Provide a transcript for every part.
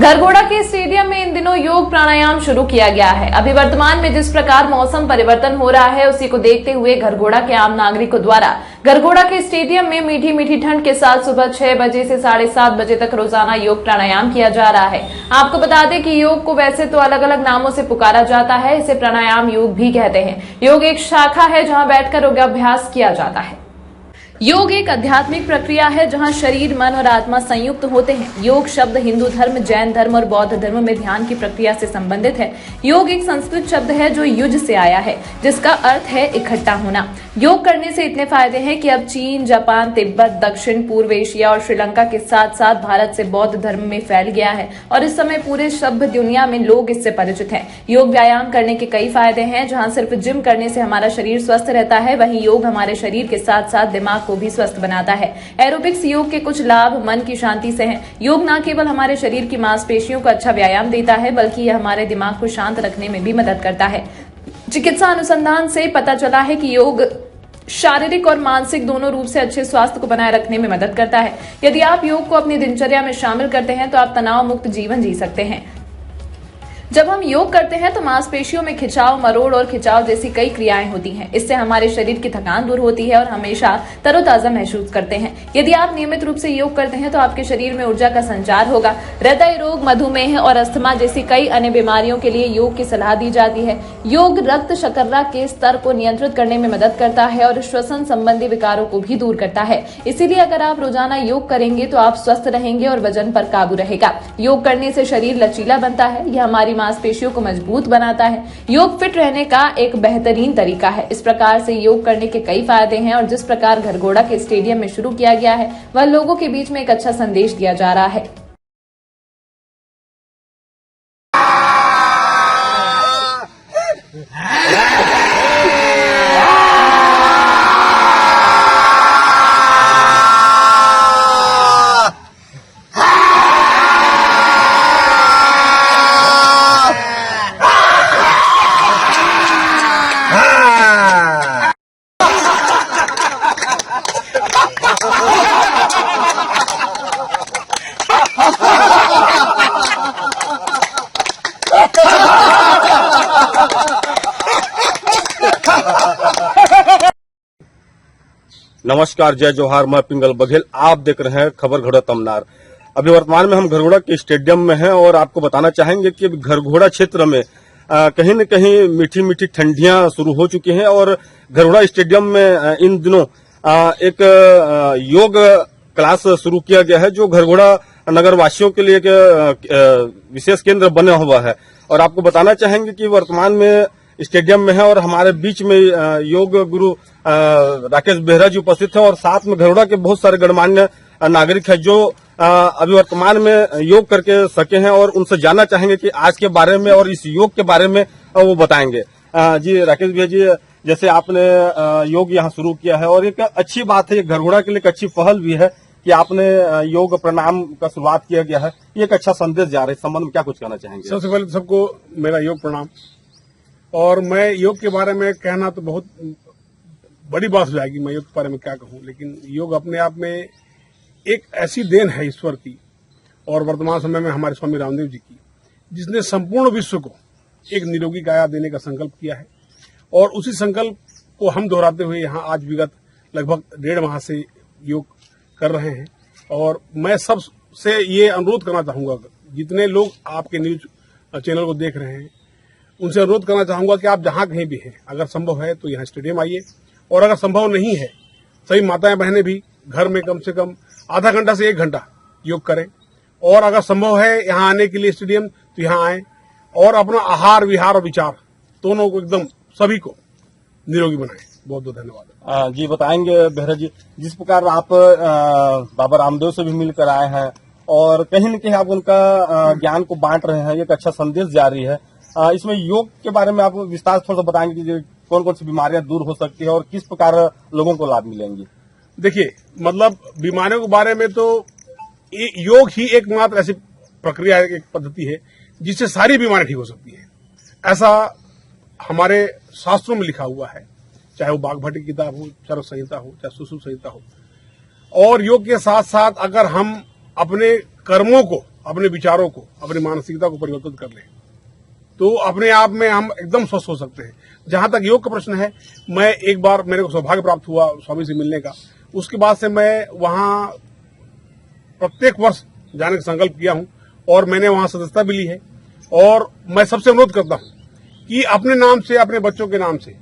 घरघोड़ा के स्टेडियम में इन दिनों योग प्राणायाम शुरू किया गया है। अभी वर्तमान में जिस प्रकार मौसम परिवर्तन हो रहा है, उसी को देखते हुए घरघोड़ा के आम नागरिकों द्वारा घरघोड़ा के स्टेडियम में मीठी मीठी ठंड के साथ सुबह 6 बजे से 7:30 बजे तक रोजाना योग प्राणायाम किया जा रहा है। आपको बता दें कि योग को वैसे तो अलग अलग नामों से पुकारा जाता है, इसे प्राणायाम योग भी कहते हैं। योग एक शाखा है जहां बैठकर योगाभ्यास किया जाता है। योग एक आध्यात्मिक प्रक्रिया है जहां शरीर, मन और आत्मा संयुक्त होते हैं। योग शब्द हिंदू धर्म, जैन धर्म और बौद्ध धर्म में ध्यान की प्रक्रिया से संबंधित है। योग एक संस्कृत शब्द है जो युज से आया है, जिसका अर्थ है इकट्ठा होना। योग करने से इतने फायदे हैं कि अब चीन, जापान, तिब्बत, दक्षिण पूर्व एशिया और श्रीलंका के साथ साथ भारत से बौद्ध धर्म में फैल गया है और इस समय पूरे सभ्य दुनिया में लोग इससे परिचित हैं। योग व्यायाम करने के कई फायदे हैं। जहां सिर्फ जिम करने से हमारा शरीर स्वस्थ रहता है, वहीं योग हमारे शरीर के साथ साथ दिमाग को भी स्वस्थ बनाता है। एरोबिक्स योग के कुछ लाभ मन की शांति से हैं। योग न केवल हमारे शरीर की मांसपेशियों को अच्छा व्यायाम देता है, बल्कि यह हमारे दिमाग को शांत रखने में भी मदद करता है। चिकित्सा अनुसंधान से पता चला है कि योग शारीरिक और मानसिक दोनों रूप से अच्छे स्वास्थ्य को बनाए रखने में मदद करता है। यदि आप योग को अपनी दिनचर्या में शामिल करते हैं तो आप तनाव मुक्त जीवन जी सकते हैं। जब हम योग करते हैं तो मांसपेशियों में खिंचाव, मरोड़ और खिंचाव जैसी कई क्रियाएं होती हैं। इससे हमारे शरीर की थकान दूर होती है और हमेशा तरोताजा महसूस करते हैं। यदि आप नियमित रूप से योग करते हैं तो आपके शरीर में ऊर्जा का संचार होगा। हृदय रोग, मधुमेह और अस्थमा जैसी कई अन्य बीमारियों के लिए योग की सलाह दी जाती है। योग रक्त शर्करा के स्तर को नियंत्रित करने में मदद करता है और श्वसन संबंधी विकारों को भी दूर करता है। इसीलिए अगर आप रोजाना योग करेंगे तो आप स्वस्थ रहेंगे और वजन पर काबू रहेगा। योग करने से शरीर लचीला बनता है, यह हमारी मांसपेशियों को मजबूत बनाता है। योग फिट रहने का एक बेहतरीन तरीका है। इस प्रकार से योग करने के कई फायदे हैं और जिस प्रकार घरघोड़ा के स्टेडियम में शुरू किया गया है, वह लोगों के बीच में एक अच्छा संदेश दिया जा रहा है। नमस्कार, जय जोहार। मैं पिंगल बघेल, आप देख रहे हैं खबर घोड़ा तमनार। अभी वर्तमान में हम घरघोड़ा के स्टेडियम में हैं और आपको बताना चाहेंगे कि घरघोड़ा क्षेत्र में कहीं न कहीं मीठी मीठी ठंडियां शुरू हो चुकी हैं और घरघोड़ा स्टेडियम में इन दिनों एक योग क्लास शुरू किया गया है, जो घरघोड़ा नगर वासियों के लिए एक विशेष केंद्र बना हुआ है। और आपको बताना चाहेंगे कि वर्तमान में स्टेडियम में है और हमारे बीच में योग गुरु राकेश बेहरा जी उपस्थित हैं और साथ में घरघोड़ा के बहुत सारे गणमान्य नागरिक हैं जो अभी वर्तमान में योग करके सके हैं और उनसे जानना चाहेंगे कि आज के बारे में और इस योग के बारे में वो बताएंगे। जी राकेश भैया जी, जैसे आपने योग यहाँ शुरू किया है और एक अच्छी बात है, घरघोड़ा के लिए एक अच्छी पहल भी है कि आपने योग प्राणायाम का शुरुआत किया गया है, ये एक अच्छा संदेश जा रहा है। इस संबंध में क्या कुछ कहना चाहेंगे? सबसे पहले सबको मेरा योग प्रणाम। और मैं योग के बारे में कहना तो बहुत बड़ी बात हो जाएगी, मैं योग के बारे में क्या कहूं, लेकिन योग अपने आप में एक ऐसी देन है ईश्वर की और वर्तमान समय में हमारे स्वामी रामदेव जी की, जिसने संपूर्ण विश्व को एक निरोगी काया देने का संकल्प किया है। और उसी संकल्प को हम दोहराते हुए यहाँ आज विगत लगभग 1.5 माह से योग कर रहे हैं। और मैं सबसे ये अनुरोध करना चाहूंगा, जितने लोग आपके न्यूज चैनल को देख रहे हैं, उनसे अनुरोध करना चाहूंगा कि आप जहां कहीं भी हैं, अगर संभव है तो यहाँ स्टेडियम आइए, और अगर संभव नहीं है, सभी माताएं बहनें भी घर में कम से कम आधा घंटा से 1 घंटा योग करें। और अगर संभव है यहाँ आने के लिए स्टेडियम, तो यहाँ आए और अपना आहार, विहार और विचार दोनों को एकदम सभी को निरोगी बनाएं। बहुत बहुत धन्यवाद। जी बताएंगे बेहरा जी, जिस प्रकार आप बाबा रामदेव से भी मिलकर आए हैं और कहीं न कहीं आप उनका ज्ञान को बांट रहे हैं, एक अच्छा संदेश जारी है। इसमें योग के बारे में आप विस्तार थोड़ा सा बताएंगे कि कौन कौन सी बीमारियां दूर हो सकती है और किस प्रकार लोगों को लाभ मिलेंगे? देखिए, मतलब बीमारियों के बारे में तो योग ही एकमात्र ऐसी प्रक्रिया, एक पद्धति है जिससे सारी बीमारियां ठीक हो सकती है। ऐसा हमारे शास्त्रों में लिखा हुआ है, चाहे वो बागभट्ट की किताब हो, चरक संहिता हो, चाहे सुश्रुत संहिता हो। और योग के साथ साथ अगर हम अपने कर्मों को अपने विचारों को, अपनी मानसिकता को परिवर्तित कर लें, तो अपने आप में हम एकदम स्वस्थ हो सकते हैं। जहां तक योग का प्रश्न है, मैं एक बार मेरे को सौभाग्य प्राप्त हुआ स्वामी से मिलने का, उसके बाद से मैं वहां प्रत्येक वर्ष जाने का संकल्प किया हूं और मैंने वहां सदस्यता भी ली है। और मैं सबसे अनुरोध करता हूं कि अपने नाम से, अपने बच्चों के नाम से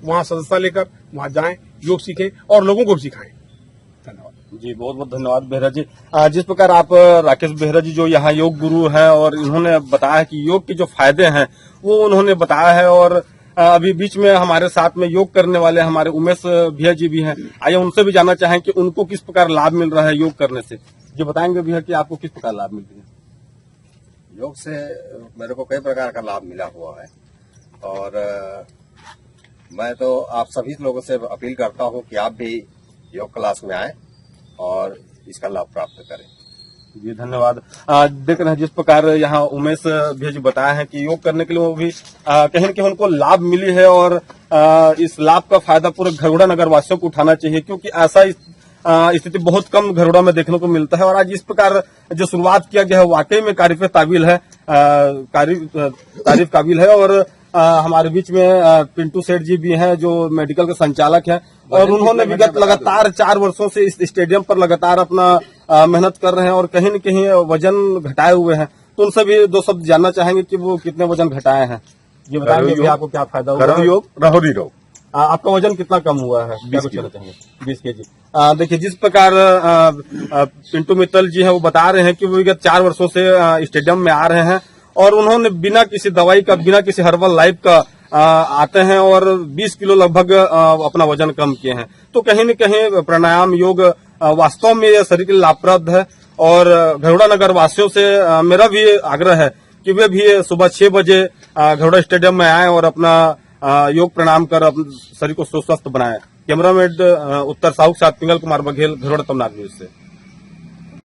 वहां सदस्यता लेकर वहां जाएं, योग सीखें और लोगों को भी सिखाएं। धन्यवाद जी, बहुत बहुत धन्यवाद बेहरा जी। जिस प्रकार आप राकेश बेहरा जी जो यहाँ योग गुरु हैं और इन्होंने बताया कि योग के जो फायदे हैं वो उन्होंने बताया है। और अभी बीच में हमारे साथ में योग करने वाले हमारे उमेश भैया जी भी हैं। आइए उनसे भी जानना चाहें कि उनको किस प्रकार लाभ मिल रहा है योग करने से। जो बताएंगे भैया कि आपको किस प्रकार लाभ मिल रही है। योग से मेरे को कई प्रकार का लाभ मिला हुआ है और मैं तो आप सभी लोगों से अपील करता हूं कि आप भी योग क्लास में आएं और इसका लाभ प्राप्त करें। जी धन्यवाद। देख रहे हैं जिस प्रकार यहाँ उमेश भैया जी बताया है कि योग करने के लिए वो भी कहीं न कहीं उनको लाभ मिली है और इस लाभ का फायदा पूरे घरघोड़ा नगर वासियों को उठाना चाहिए, क्योंकि ऐसा स्थिति बहुत कम घरघोड़ा में देखने को मिलता है। और आज इस प्रकार जो शुरुआत किया गया है वाकई में तारीफ काबिल है। और हमारे बीच में पिंटू सेठ जी भी हैं जो मेडिकल के संचालक हैं और उन्होंने विगत लगातार 4 वर्षों से इस स्टेडियम पर लगातार अपना मेहनत कर रहे हैं और कहीं न कहीं वजन घटाए हुए हैं। तो उनसे भी 2 शब्द जानना चाहेंगे कि वो कितने वजन घटाए हैं। ये बताएंगे कि आपको क्या फायदा हुआ। राहुरी योग आपका वजन कितना कम हुआ है? 20 केजी। देखिए जिस प्रकार पिंटू मित्तल जी हैं वो बता रहे हैं कि वो विगत 4 वर्षों से स्टेडियम में आ रहे हैं और उन्होंने बिना किसी दवाई का, बिना किसी हर्बल लाइफ का आते हैं और 20 किलो लगभग अपना वजन कम किए हैं। तो कहीं न कहीं प्राणायाम योग वास्तव में शरीर के लिए लाभप्रद है। और घरघोड़ा नगर वासियों से मेरा भी आग्रह है कि वे भी सुबह 6 बजे घरघोड़ा स्टेडियम में आएं और अपना योग प्रणाम कर अपने शरीर को स्वस्थ बनाएं। कैमरामैन उत्तर साहू के साथ पिंगल कुमार बघेल, घरघोड़ा तमनार न्यूज से।